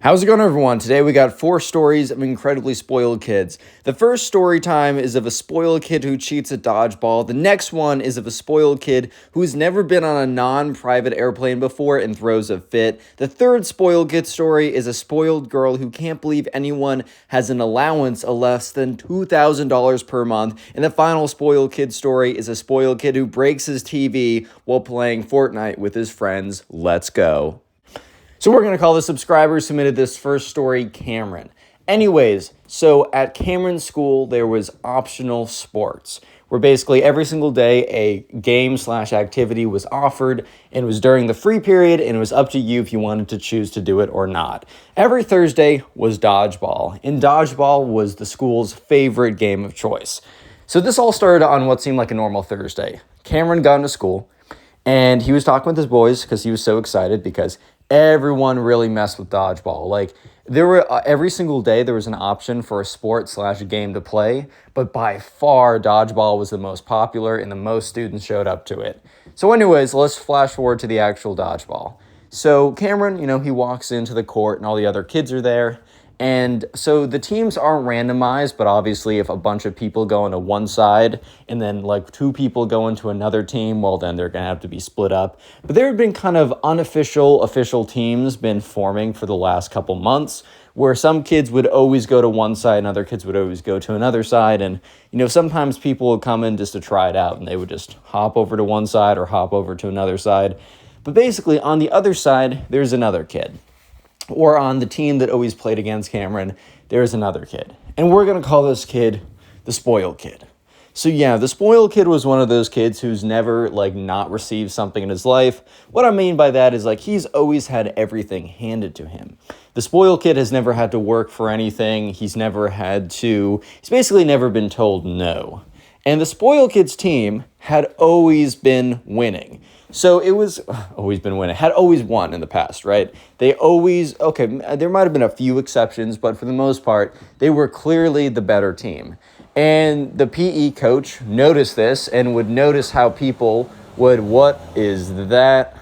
How's it going, everyone? Today we got 4 stories of incredibly spoiled kids. The first story time is of a spoiled kid who cheats at dodgeball. The next one is of a spoiled kid who's never been on a non-private airplane before and throws a fit. The third spoiled kid story is a spoiled girl who can't believe anyone has an allowance of less than $2,000 per month. And the final spoiled kid story is a spoiled kid who breaks his TV while playing Fortnite with his friends. Let's go. So we're going to call the subscriber who submitted this first story Cameron. Anyways, so at Cameron's school, there was optional sports, where basically every single day a game/activity was offered, and it was during the free period, and it was up to you if you wanted to choose to do it or not. Every Thursday was dodgeball, and dodgeball was the school's favorite game of choice. So this all started on what seemed like a normal Thursday. Cameron got into school, and he was talking with his boys because he was so excited because everyone really messed with dodgeball. Like, there were every single day there was an option for a sport/game to play, but by far dodgeball was the most popular and the most students showed up to it. So anyways, let's flash forward to the actual dodgeball. So Cameron, he walks into the court and all the other kids are there. And so the teams aren't randomized, but obviously if a bunch of people go into one side and then like 2 people go into another team, well, then they're going to have to be split up. But there have been kind of official teams been forming for the last couple months where some kids would always go to one side and other kids would always go to another side. And, sometimes people would come in just to try it out and they would just hop over to one side or hop over to another side. But basically on the other side, there's another kid. Or on the team that always played against Cameron, there's another kid. And we're going to call this kid the spoiled kid. So yeah, the spoiled kid was one of those kids who's never not received something in his life. What I mean by that is he's always had everything handed to him. The spoiled kid has never had to work for anything. He's basically never been told no. And the spoiled kid's team had always been winning. So it was had always won in the past, right? There might have been a few exceptions, but for the most part, they were clearly the better team. And the PE coach noticed this and would notice how people would, what is that?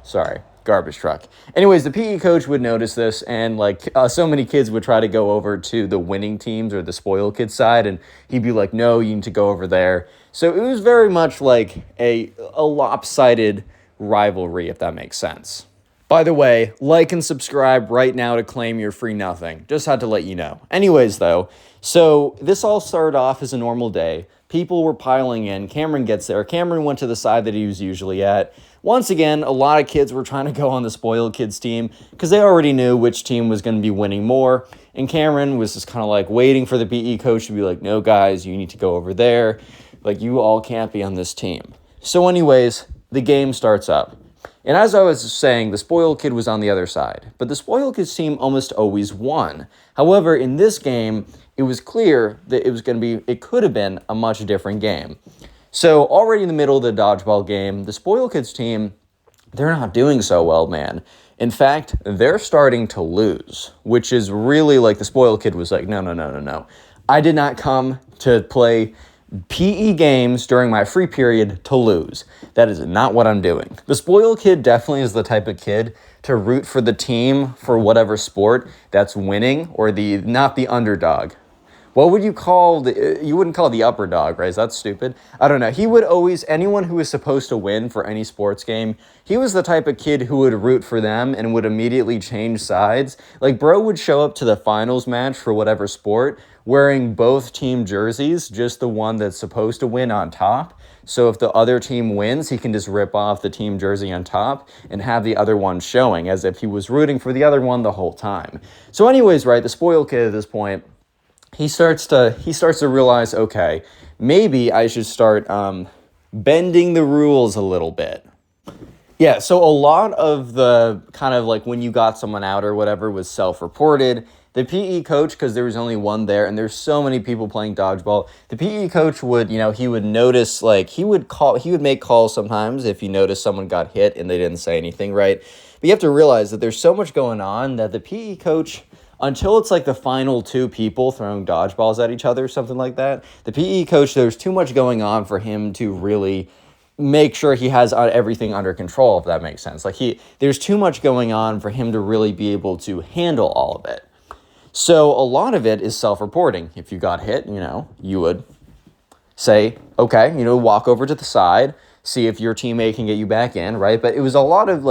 Sorry, garbage truck. Anyways, the PE coach would notice this and so many kids would try to go over to the winning teams or the spoiled kids side and he'd be like, no, you need to go over there. So it was very much like a lopsided rivalry, if that makes sense. By the way, like and subscribe right now to claim your free nothing. Just had to let you know. Anyways, though, so this all started off as a normal day. People were piling in. Cameron gets there. Cameron went to the side that he was usually at. Once again, a lot of kids were trying to go on the spoiled kids team because they already knew which team was going to be winning more. And Cameron was just kind of waiting for the PE coach to be like, no, guys, you need to go over there. You all can't be on this team. So anyways, the game starts up. And as I was saying, the spoiled kid was on the other side. But the spoiled kids team almost always won. However, in this game, it was clear that it could have been a much different game. So already in the middle of the dodgeball game, the spoiled kids team, they're not doing so well, man. In fact, they're starting to lose, which is really the spoiled kid was like, no. I did not come to play PE games during my free period to lose. That is not what I'm doing. The spoiled kid definitely is the type of kid to root for the team for whatever sport that's winning or not the underdog. What would you call you wouldn't call it the upper dog, right? Is that stupid? I don't know. He would always, anyone who was supposed to win for any sports game, he was the type of kid who would root for them and would immediately change sides. Bro would show up to the finals match for whatever sport wearing both team jerseys, just the one that's supposed to win on top. So if the other team wins, he can just rip off the team jersey on top and have the other one showing as if he was rooting for the other one the whole time. So anyways, right, the spoiled kid at this point, he starts to realize, okay, maybe I should start bending the rules a little bit. Yeah, so a lot of the kind of when you got someone out or whatever was self-reported. The PE coach, because there was only one there, and there's so many people playing dodgeball, the PE coach would, he would notice, he would make calls sometimes if he noticed someone got hit and they didn't say anything, right? But you have to realize that there's so much going on that the PE coach, until it's the final 2 people throwing dodgeballs at each other, something like that, the PE coach, there's too much going on for him to really make sure he has everything under control, if that makes sense. Like there's too much going on for him to really be able to handle all of it. So a lot of it is self-reporting. If you got hit, you would say, okay, walk over to the side, see if your teammate can get you back in, right? But it was a lot of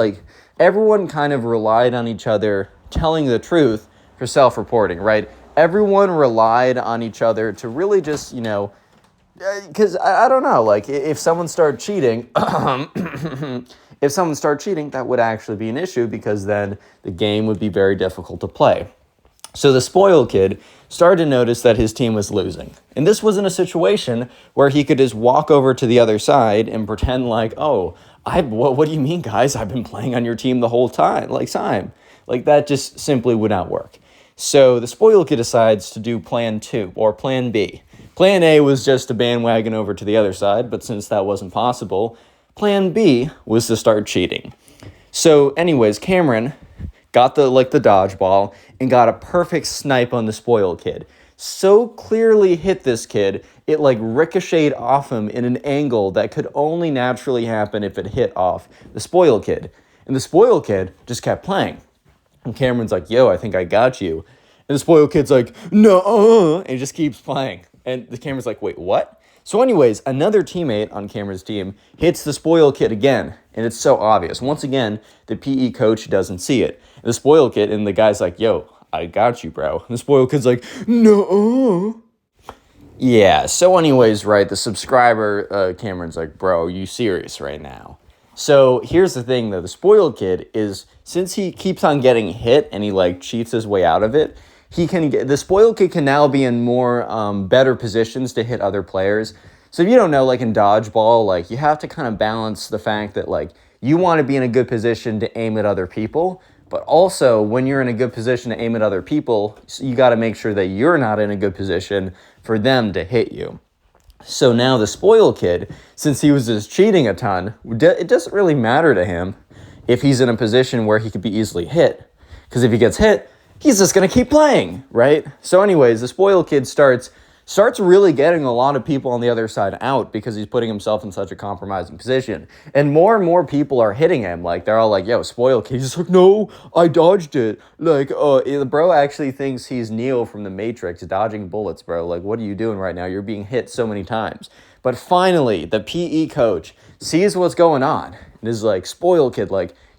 everyone kind of relied on each other telling the truth for self-reporting, right? Everyone relied on each other to really just, because I don't know, if someone started cheating, that would actually be an issue, because then the game would be very difficult to play. So the spoiled kid started to notice that his team was losing. And this wasn't a situation where he could just walk over to the other side and pretend what do you mean, guys? I've been playing on your team the whole time. That just simply would not work. So the spoiled kid decides to do plan 2 or plan B. Plan A was just to bandwagon over to the other side, but since that wasn't possible, plan B was to start cheating. So anyways, Cameron got the dodgeball and got a perfect snipe on the spoiled kid. So clearly hit this kid, it ricocheted off him in an angle that could only naturally happen if it hit off the spoiled kid. And the spoiled kid just kept playing. And Cameron's like, yo, I think I got you. And the spoiled kid's like, no, and he just keeps playing. And the Cameron's like, wait, what? So anyways, another teammate on Cameron's team hits the spoiled kid again, and it's so obvious. Once again, the PE coach doesn't see it. And the spoiled kid, and the guy's like, yo, I got you, bro. And the spoiled kid's like, no. Yeah, so anyways, right, the subscriber, Cameron's like, bro, you serious right now? So here's the thing, though. The spoiled kid is, since he keeps on getting hit and he cheats his way out of it, the spoiled kid can now be in more better positions to hit other players. So if you don't know, in dodgeball, you have to kind of balance the fact that you want to be in a good position to aim at other people, but also when you're in a good position to aim at other people, you got to make sure that you're not in a good position for them to hit you. So now the spoiled kid, since he was just cheating a ton, it doesn't really matter to him if he's in a position where he could be easily hit, because if he gets hit, he's just going to keep playing, right? So anyways, the spoiled kid starts really getting a lot of people on the other side out, because he's putting himself in such a compromising position. And more people are hitting him. They're all like, yo, spoiled kid. He's like, no, I dodged it. The bro actually thinks he's Neo from the Matrix, dodging bullets, bro. What are you doing right now? You're being hit so many times. But finally, the PE coach sees what's going on and is like, spoiled kid,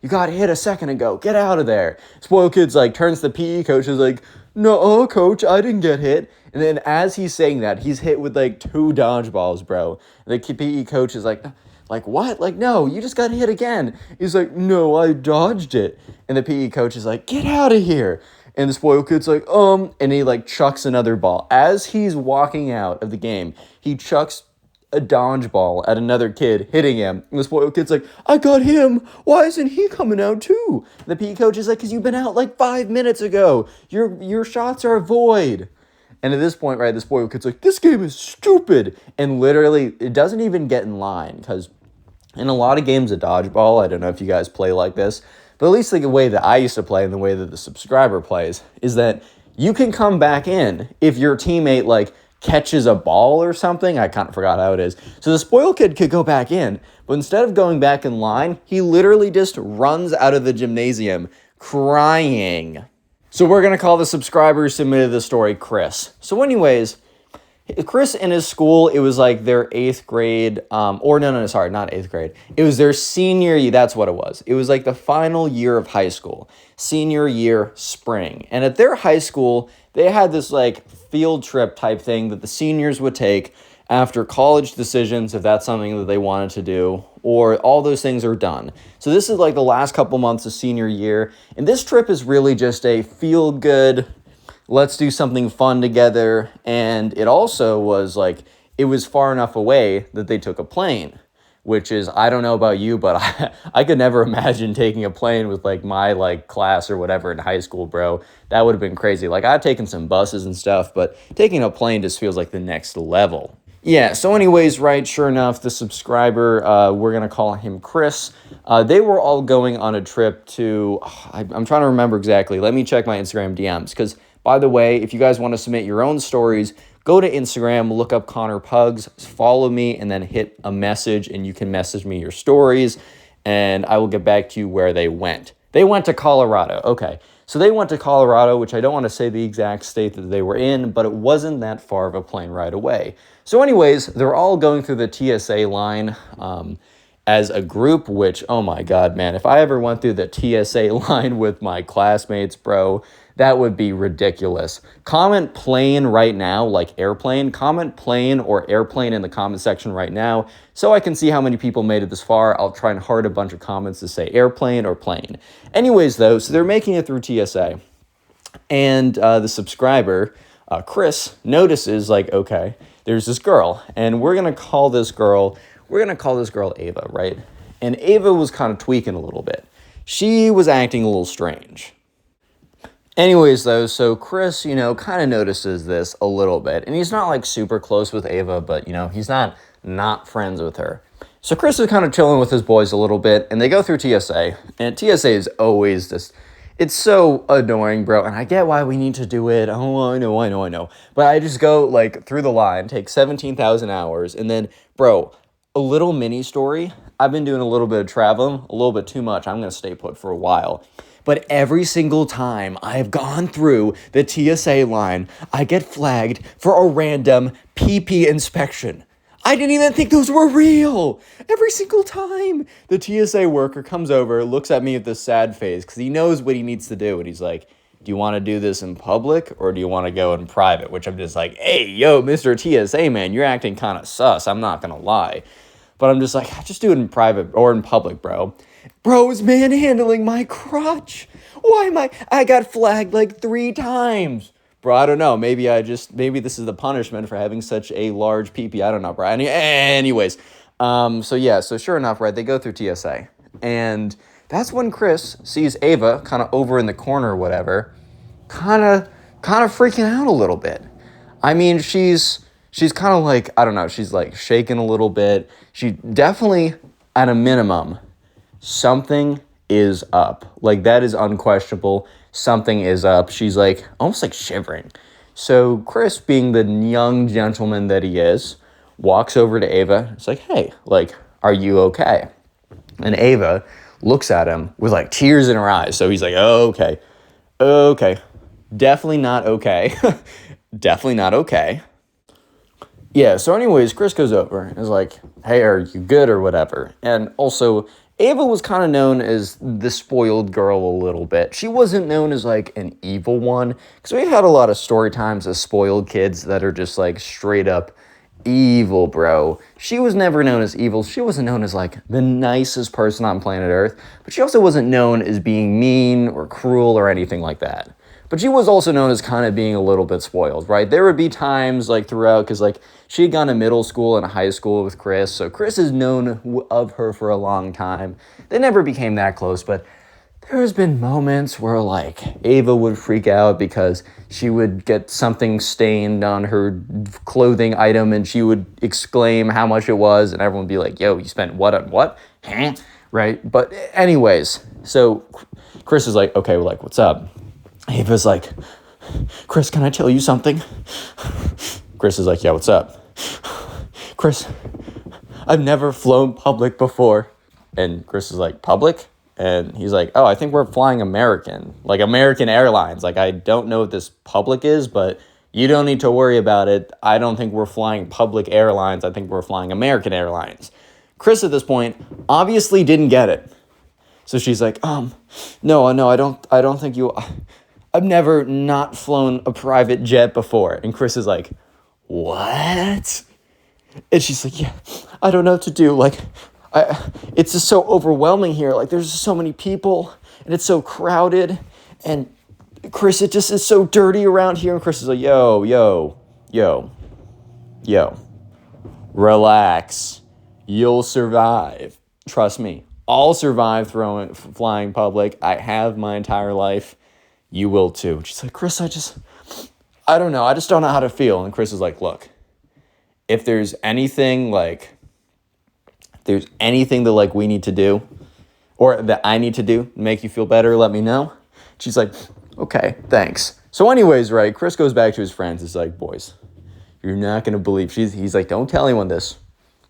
you got hit a second ago. Get out of there. Spoiled kid's turns to the PE coach, is like, no, coach, I didn't get hit. And then as he's saying that, he's hit with 2 dodgeballs, bro. And the PE coach is like what? No, you just got hit again. He's like, no, I dodged it. And the PE coach is like, get out of here. And the spoiled kid's like, and he chucks another ball. As he's walking out of the game, he chucks a dodgeball at another kid, hitting him. And the spoiled kid's like, I got him. Why isn't he coming out too? And the PE coach is like, because you've been out 5 minutes ago. Your shots are void. And at this point, right, the spoiled kid's like, this game is stupid. And literally, it doesn't even get in line, because in a lot of games of dodgeball, I don't know if you guys play like this, but at least the way that I used to play and the way that the subscriber plays is that you can come back in if your teammate catches a ball or something. I kind of forgot how it is. So the spoiled kid could go back in, but instead of going back in line, he literally just runs out of the gymnasium crying. So we're going to call the subscriber who submitted the story Chris. So anyways, Chris in his school, it was their 8th grade, not 8th grade. It was their senior year, that's what it was. It was the final year of high school, senior year spring. And at their high school, they had this field trip type thing that the seniors would take after college decisions, if that's something that they wanted to do, or all those things are done. So this is the last couple months of senior year, and this trip is really just a feel-good, let's do something fun together, and it also was it was far enough away that they took a plane, which is, I don't know about you, but I could never imagine taking a plane with my class or whatever in high school, bro. That would have been crazy. I've taken some buses and stuff, but taking a plane just feels like the next level. Yeah, so anyways, right, sure enough, the subscriber, we're going to call him Chris. They were all going on a trip to, I'm trying to remember exactly. Let me check my Instagram DMs, because, by the way, if you guys want to submit your own stories, go to Instagram, look up Connor Pugs, follow me, and then hit a message, and you can message me your stories, and I will get back to you where they went. They went to Colorado. Okay, so they went to Colorado, which I don't want to say the exact state that they were in, but it wasn't that far of a plane ride away. So anyways, they're all going through the TSA line as a group, which, oh my God, man, if I ever went through the TSA line with my classmates, bro, that would be ridiculous. Comment plane right now, like airplane. Comment plane or airplane in the comment section right now so I can see how many people made it this far. I'll try and heart a bunch of comments to say airplane or plane. Anyways, though, so they're making it through TSA. And the subscriber, Chris, notices, like, okay, there's this girl. And we're going to call this girl Ava, right? And Ava was kind of tweaking a little bit. She was acting a little strange. Anyways, though, so Chris, kind of notices this a little bit. And he's not, like, super close with Ava, but, he's not friends with her. So Chris is kind of chilling with his boys a little bit, and they go through TSA. And TSA is always this... It's so annoying, bro, and I get why we need to do it. Oh, I know. But I just go, like, through the line, take 17,000 hours, and then, bro, a little mini story. I've been doing a little bit of traveling, a little bit too much. I'm going to stay put for a while. But every single time I have gone through the TSA line, I get flagged for a random PP inspection. I didn't even think those were real. Every single time the TSA worker comes over, looks at me with this sad face because he knows what he needs to do. And he's like, do you want to do this in public or do you want to go in private? Which I'm just like, hey, yo, Mr. TSA, man, you're acting kind of sus. I'm not going to lie. But I'm just like, just do it in private or in public, bro. Bro is manhandling my crotch. Why am I got flagged like 3 times. Bro, I don't know. Maybe this is the punishment for having such a large PP. I don't know, bro. Anyways, so sure enough, right, they go through TSA. And that's when Chris sees Ava kind of over in the corner or whatever, kind of freaking out a little bit. I mean, she's kind of like, I don't know, she's like shaking a little bit. She definitely, at a minimum, something is up. Like, that is unquestionable. Something is up. She's like, almost like shivering. So Chris, being the young gentleman that he is, walks over to Ava. It's like, hey, like, are you okay? And Ava looks at him with like tears in her eyes. So he's like, oh, okay. Definitely not okay. Definitely not okay. Yeah, so anyways, Chris goes over and is like, hey, are you good or whatever? And also, Ava was kind of known as the spoiled girl a little bit. She wasn't known as like an evil one, because we had a lot of story times of spoiled kids that are just like straight up evil, bro. She was never known as evil. She wasn't known as like the nicest person on planet Earth, but she also wasn't known as being mean or cruel or anything like that. But she was also known as kind of being a little bit spoiled, right? There would be times like throughout, because like she had gone to middle school and high school with Chris, so Chris has known of her for a long time. They never became that close, but there's been moments where like Ava would freak out because she would get something stained on her clothing item and she would exclaim how much it was, and everyone would be like, yo, you spent what on what? Huh? Right? But anyways, so Chris is like, okay, well, like, what's up? Ava's like, Chris, can I tell you something? Chris is like, yeah, what's up? Chris, I've never flown public before. And Chris is like, public? And he's like, oh, I think we're flying American, like American Airlines. Like, I don't know what this public is, but you don't need to worry about it. I don't think we're flying public airlines. I think we're flying American Airlines. Chris, at this point, obviously didn't get it. So she's like, no, I don't think you... I've never not flown a private jet before. And Chris is like, what? And she's like, yeah, I don't know what to do. Like, it's just so overwhelming here. Like, there's just so many people, and it's so crowded. And Chris, it just is so dirty around here. And Chris is like, yo, relax. You'll survive. Trust me. I'll survive flying public. I have my entire life. You will too. She's like, Chris, I don't know. I just don't know how to feel. And Chris is like, look, if there's anything that like we need to do or that I need to do to make you feel better, let me know. She's like, okay, thanks. So anyways, right, Chris goes back to his friends. He's like, boys, You're not going to believe. He's like, don't tell anyone this.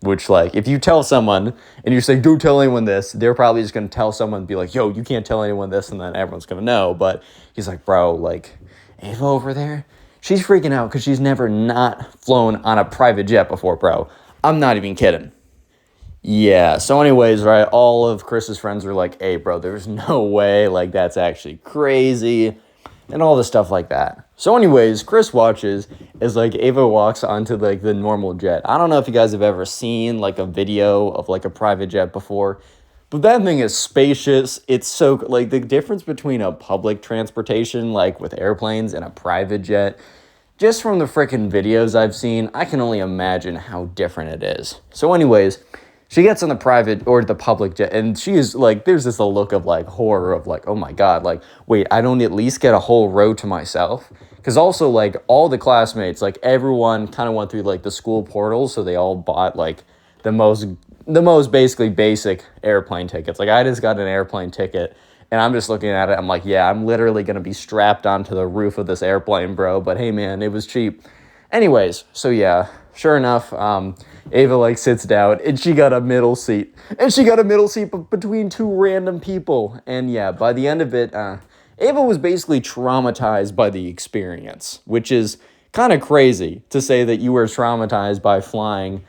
Which, like, if you tell someone and you say, don't tell anyone this, they're probably just going to tell someone and be like, yo, you can't tell anyone this, and then everyone's going to know. But he's like, bro, like, Ava over there, she's freaking out because she's never not flown on a private jet before, bro. I'm not even kidding. Yeah, so anyways, right, all of Chris's friends were like, hey, bro, there's no way, like, that's actually crazy, and all this stuff like that. So anyways, Chris watches as, like, Ava walks onto, like, the normal jet. I don't know if you guys have ever seen, like, a video of, like, a private jet before, but that thing is spacious. It's so, like, the difference between a public transportation, like, with airplanes and a private jet, just from the freaking videos I've seen, I can only imagine how different it is. So anyways, she gets on the private or the public jet, and she is like, there's this look of like horror of like, oh my God, like, wait, I don't at least get a whole row to myself? Because also, like, all the classmates, like, everyone kind of went through like the school portals, so they all bought like the most basically basic airplane tickets. Like, I just got an airplane ticket, and I'm just looking at it, I'm like, yeah, I'm literally going to be strapped onto the roof of this airplane, bro, but hey, man, it was cheap. Anyways, so yeah, sure enough, Ava, like, sits down, and she got a middle seat. And she got a middle seat between two random people. And yeah, by the end of it, Ava was basically traumatized by the experience, which is kind of crazy to say that you were traumatized by flying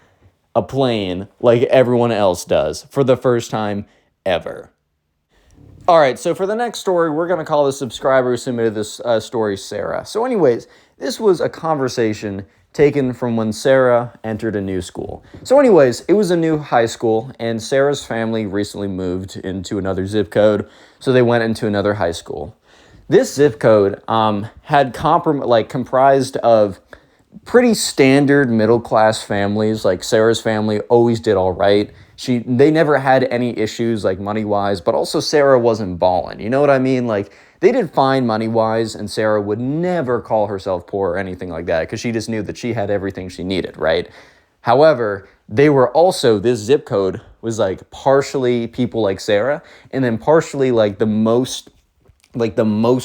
a plane like everyone else does for the first time ever. All right, so for the next story, we're going to call the subscriber who submitted this story Sarah. So anyways, this was a conversation taken from when Sarah entered a new school. So anyways, it was a new high school, and Sarah's family recently moved into another zip code, so they went into another high school. This zip code had comprised of pretty standard middle-class families. Like, Sarah's family always did all right. They never had any issues, like, money-wise, but also Sarah wasn't balling. You know what I mean? Like, they did fine money-wise, and Sarah would never call herself poor or anything like that because she just knew that she had everything she needed, right? However, this zip code was, like, partially people like Sarah, and then partially, like, the most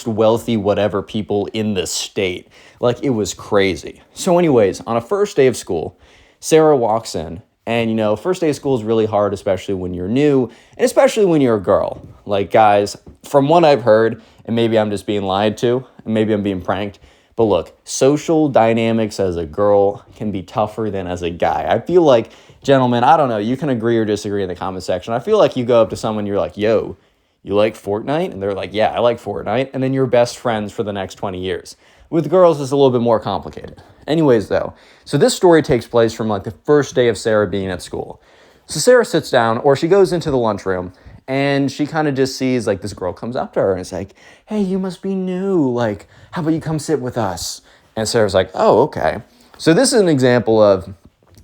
wealthy whatever people in the state. Like, it was crazy. So anyways, on a first day of school, Sarah walks in, and, you know, first day of school is really hard, especially when you're new, and especially when you're a girl. Like, guys, from what I've heard, and maybe I'm just being lied to, and maybe I'm being pranked, but look, social dynamics as a girl can be tougher than as a guy. I feel like, gentlemen, I don't know, you can agree or disagree in the comment section. I feel like you go up to someone, you're like, yo, you like Fortnite? And they're like, yeah, I like Fortnite. And then you're best friends for the next 20 years. With girls, it's a little bit more complicated. Anyways, though, so this story takes place from, like, the first day of Sarah being at school. So Sarah sits down, or she goes into the lunchroom, and she kind of just sees, like, this girl comes up to her, and it's like, hey, you must be new. Like, how about you come sit with us? And Sarah's like, oh, okay. So this is an example of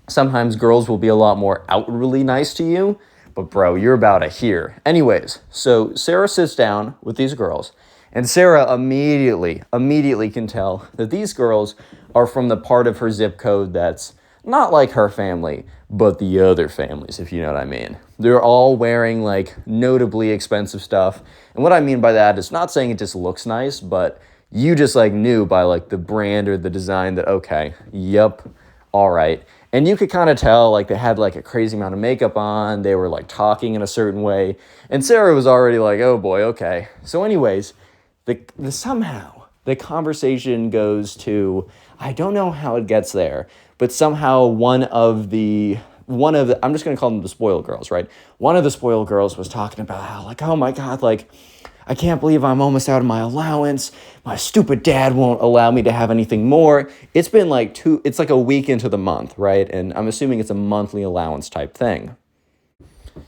sometimes girls will be a lot more outwardly nice to you, but bro, you're about to hear. Anyways, so Sarah sits down with these girls, and Sarah immediately can tell that these girls are from the part of her zip code that's not like her family, but the other families, if you know what I mean. They're all wearing, like, notably expensive stuff. And what I mean by that is not saying it just looks nice, but you just, like, knew by, like, the brand or the design that, okay, yep, all right. And you could kind of tell, like, they had, like, a crazy amount of makeup on. They were, like, talking in a certain way. And Sarah was already like, oh, boy, okay. So anyways, somehow the conversation goes to, I don't know how it gets there, but somehow one of the, I'm just going to call them the spoiled girls, right? One of the spoiled girls was talking about how, like, oh, my God, like, I can't believe I'm almost out of my allowance. My stupid dad won't allow me to have anything more. It's been like it's like a week into the month, right? And I'm assuming it's a monthly allowance type thing.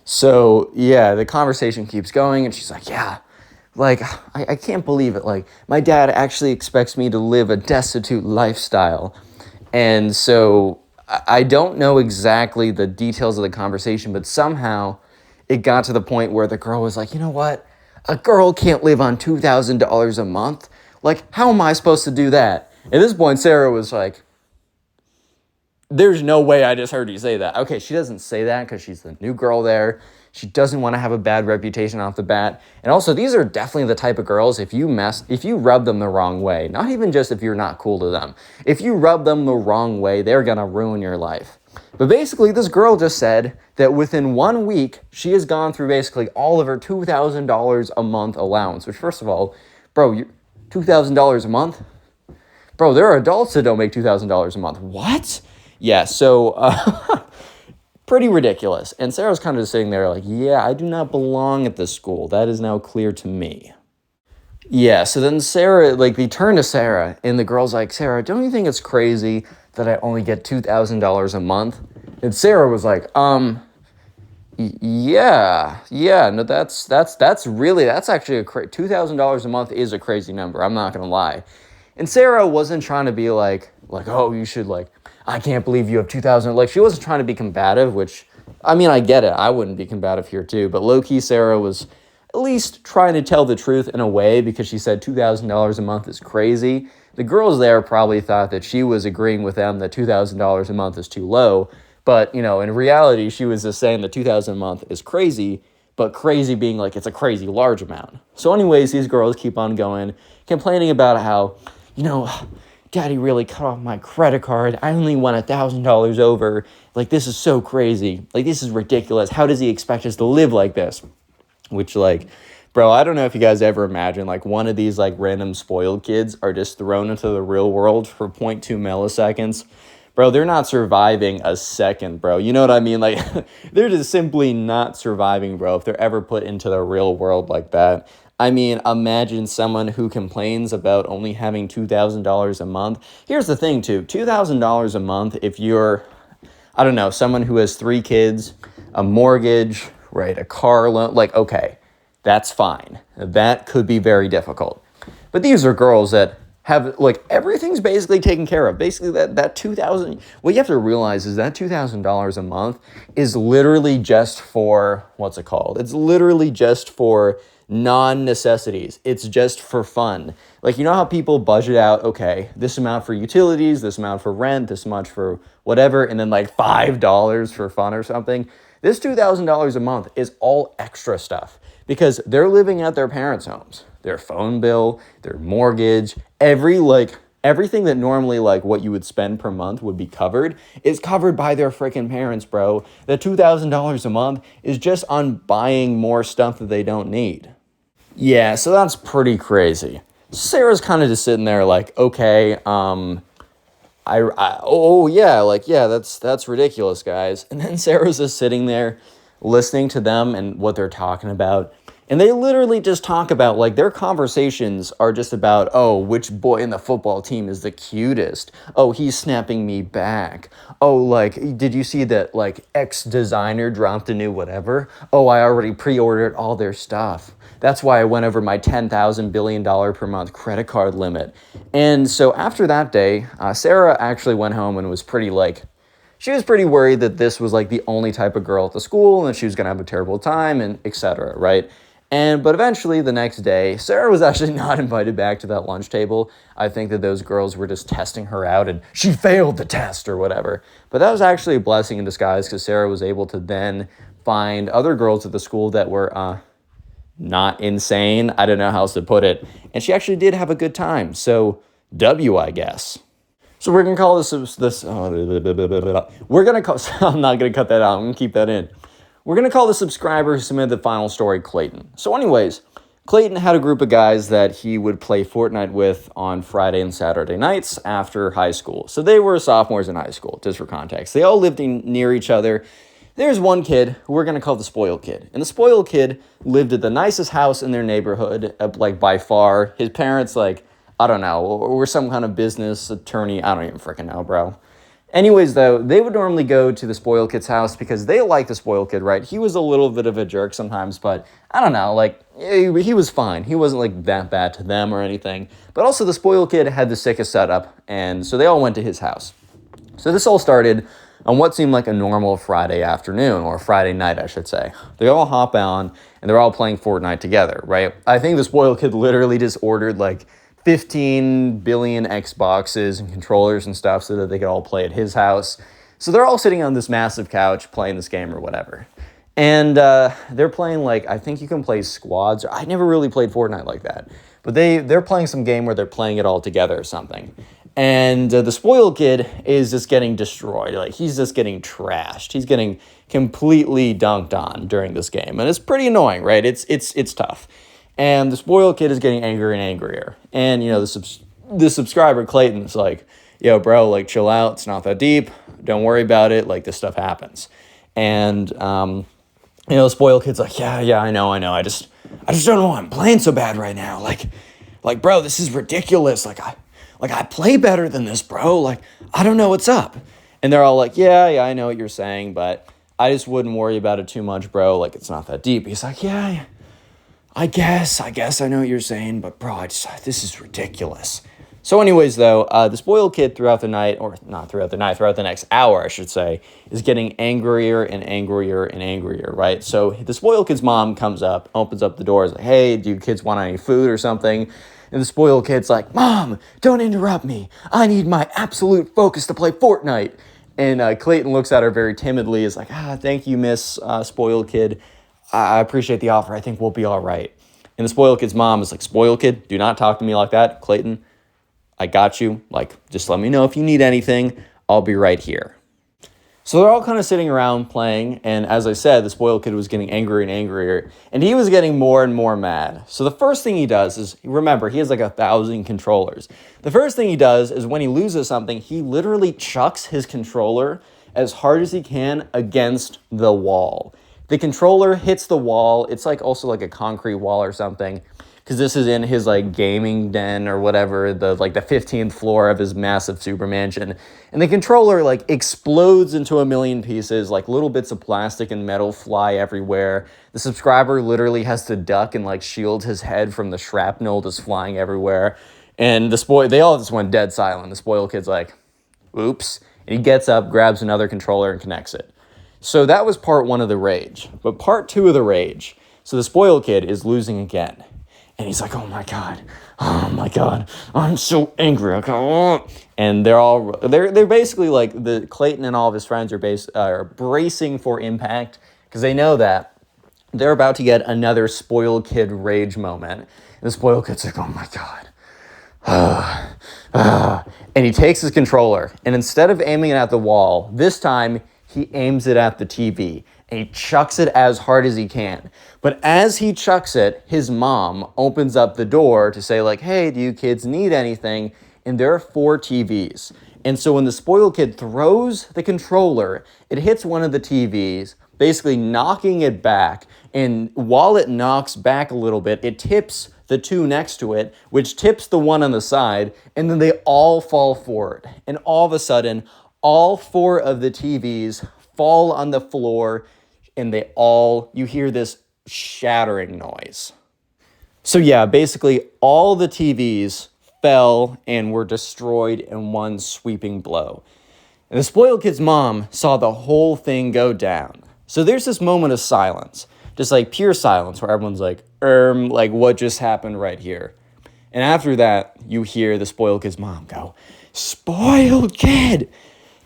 So yeah, the conversation keeps going, and she's like, yeah, like, I can't believe it. Like, my dad actually expects me to live a destitute lifestyle. And so I don't know exactly the details of the conversation, but somehow it got to the point where the girl was like, you know what? A girl can't live on $2,000 a month. Like, how am I supposed to do that? At this point, Sarah was like, there's no way I just heard you say that. Okay, she doesn't say that because she's the new girl there. She doesn't want to have a bad reputation off the bat. And also, these are definitely the type of girls, if you rub them the wrong way, not even just if you're not cool to them, if you rub them the wrong way, they're going to ruin your life. But basically, this girl just said that within 1 week, she has gone through basically all of her $2,000 a month allowance, which, first of all, bro, $2,000 a month? Bro, there are adults that don't make $2,000 a month. What? Yeah, so pretty ridiculous. And Sarah's kind of just sitting there like, yeah, I do not belong at this school. That is now clear to me. Yeah, so then Sarah, like, they turn to Sarah, and the girl's like, Sarah, don't you think it's crazy that I only get $2,000 a month? And Sarah was like, yeah, no, that's actually $2,000 a month is a crazy number. I'm not gonna lie. And Sarah wasn't trying to be like, oh, you should, like, I can't believe you have 2,000. Like, she wasn't trying to be combative, which, I mean, I get it. I wouldn't be combative here too. But low-key, Sarah was at least trying to tell the truth in a way, because she said $2,000 a month is crazy. The girls there probably thought that she was agreeing with them that $2,000 a month is too low. But, you know, in reality, she was just saying that $2,000 a month is crazy, but crazy being like it's a crazy large amount. So anyways, these girls keep on going, complaining about how, you know, Daddy really cut off my credit card. I only went $1,000 over. Like, this is so crazy. Like, this is ridiculous. How does he expect us to live like this? Which, like, bro, I don't know if you guys ever imagine, like, one of these, like, random spoiled kids are just thrown into the real world for 0.2 milliseconds. Bro, they're not surviving a second, bro. You know what I mean? Like, they're just simply not surviving, bro, if they're ever put into the real world like that. I mean, imagine someone who complains about only having $2,000 a month. Here's the thing, too. $2,000 a month, if you're, I don't know, someone who has 3 kids, a mortgage, right, a car loan, like, okay, that's fine. That could be very difficult. But these are girls that have, like, everything's basically taken care of. Basically, that $2,000, what you have to realize is that $2,000 a month is literally just for, what's it called? It's literally just for non-necessities. It's just for fun. Like, you know how people budget out, okay, this amount for utilities, this amount for rent, this much for whatever, and then like $5 for fun or something? This $2,000 a month is all extra stuff because they're living at their parents' homes. Their phone bill, their mortgage, everything that normally, like, what you would spend per month would be covered is covered by their freaking parents, bro. The $2,000 a month is just on buying more stuff that they don't need. Yeah, so that's pretty crazy. Sarah's kind of just sitting there like, okay, that's ridiculous, guys. And then Sarah's just sitting there listening to them and what they're talking about. And they literally just talk about, like, their conversations are just about, oh, which boy in the football team is the cutest? Oh, he's snapping me back. Oh, like, did you see that, like, X designer dropped a new whatever? Oh, I already pre-ordered all their stuff. That's why I went over my $10,000 billion per month credit card limit. And so after that day, Sarah actually went home and was pretty, like, she was pretty worried that this was, like, the only type of girl at the school and that she was going to have a terrible time and etc., right? But eventually the next day, Sarah was actually not invited back to that lunch table. I think that those girls were just testing her out and she failed the test or whatever. But that was actually a blessing in disguise because Sarah was able to then find other girls at the school that were not insane. I don't know how else to put it. And she actually did have a good time. So W, I guess. So we're going to call we're going to call, I'm not going to cut that out. I'm going to keep that in. We're going to call the subscriber who submitted the final story Clayton. So anyways, Clayton had a group of guys that he would play Fortnite with on Friday and Saturday nights after high school. So they were sophomores in high school, just for context. They all lived near each other. There's one kid who we're going to call the spoiled kid. And the spoiled kid lived at the nicest house in their neighborhood, like, by far. His parents, like, I don't know, were some kind of business attorney. I don't even freaking know, bro. Anyways, though, they would normally go to the spoiled kid's house because they liked the spoiled kid, right? He was a little bit of a jerk sometimes, but I don't know, like, he was fine. He wasn't, like, that bad to them or anything. But also the spoiled kid had the sickest setup, and so they all went to his house. So this all started on what seemed like a normal Friday afternoon, or Friday night, I should say. They all hop on, and they're all playing Fortnite together, right? I think the spoiled kid literally just ordered, like, 15 billion Xboxes and controllers and stuff so that they could all play at his house. So they're all sitting on this massive couch playing this game or whatever. And they're playing, like, I think you can play squads. I never really played Fortnite like that. But they're playing some game where they're playing it all together or something. And the spoiled kid is just getting destroyed. Like, he's just getting trashed. He's getting completely dunked on during this game. And it's pretty annoying, right? It's tough. And the spoiled kid is getting angrier and angrier. And, the subscriber, Clayton's like, yo, bro, like, chill out. It's not that deep. Don't worry about it. Like, this stuff happens. And, the spoiled kid's like, yeah, I know. I just don't know why I'm playing so bad right now. Like, bro, this is ridiculous. I play better than this, bro. Like, I don't know what's up. And they're all like, yeah, I know what you're saying, but I just wouldn't worry about it too much, bro. Like, it's not that deep. He's like, yeah, I guess I know what you're saying, but bro, this is ridiculous. So anyways, though, the spoiled kid throughout the next hour, I should say, is getting angrier and angrier and angrier, right? So the spoiled kid's mom comes up, opens up the door, is like, hey, do you kids want any food or something? And the spoiled kid's like, Mom, don't interrupt me. I need my absolute focus to play Fortnite. And Clayton looks at her very timidly, is like, thank you, Miss Spoiled Kid. I appreciate the offer. I think we'll be all right. And the spoiled kid's mom is like, spoiled kid, do not talk to me like that. Clayton, I got you. Like, just let me know if you need anything. I'll be right here. So they're all kind of sitting around playing, and as I said, the spoiled kid was getting angrier and angrier, and he was getting more and more mad. So the first thing he does is, remember, he has like 1,000 controllers. The first thing he does is when he loses something, he literally chucks his controller as hard as he can against the wall. The controller hits the wall. It's like also like a concrete wall or something, because this is in his like gaming den or whatever, the 15th floor of his massive super mansion. And the controller like explodes into a million pieces, like little bits of plastic and metal fly everywhere. The subscriber literally has to duck and like shield his head from the shrapnel that's flying everywhere. And they all just went dead silent. The spoiled kid's like, oops. And he gets up, grabs another controller and connects it. So that was part one of the rage. But part two of the rage, so the spoiled kid is losing again. And he's like, oh my God, I'm so angry. And they're basically like, the Clayton and all of his friends are bracing for impact, because they know that they're about to get another spoiled kid rage moment. And the spoiled kid's like, oh my God. And he takes his controller, and instead of aiming it at the wall, this time he aims it at the TV. And he chucks it as hard as he can. But as he chucks it, his mom opens up the door to say, like, hey, do you kids need anything? And there are 4 TVs. And so when the spoiled kid throws the controller, it hits one of the TVs, basically knocking it back. And while it knocks back a little bit, it tips the 2 next to it, which tips the one on the side. And then they all fall forward. And all of a sudden, all 4 of the TVs fall on the floor, and you hear this shattering noise. So yeah, basically all the TVs fell and were destroyed in one sweeping blow. And the spoiled kid's mom saw the whole thing go down. So there's this moment of silence, just like pure silence, where everyone's like, like what just happened right here? And after that, you hear the spoiled kid's mom go, spoiled kid,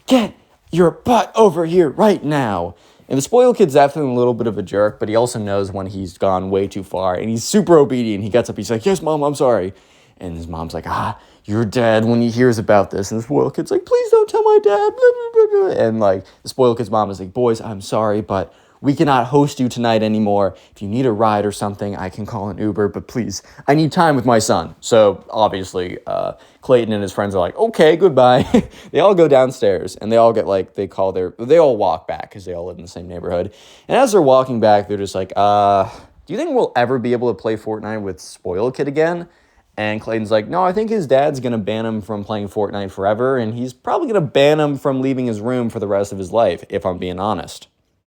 get your butt over here right now. And the spoiled kid's definitely a little bit of a jerk, but he also knows when he's gone way too far. And he's super obedient. He gets up, he's like, yes, Mom, I'm sorry. And his mom's like, your dad, when he hears about this. And the spoiled kid's like, please don't tell my dad. Blah, blah, blah, blah. And like the spoiled kid's mom is like, boys, I'm sorry, but we cannot host you tonight anymore. If you need a ride or something, I can call an Uber, but please, I need time with my son. So obviously, Clayton and his friends are like, okay, goodbye. They all go downstairs, and they all get like, they all walk back, because they all live in the same neighborhood. And as they're walking back, they're just like, do you think we'll ever be able to play Fortnite with Spoiled Kid again? And Clayton's like, no, I think his dad's going to ban him from playing Fortnite forever, and he's probably going to ban him from leaving his room for the rest of his life, if I'm being honest.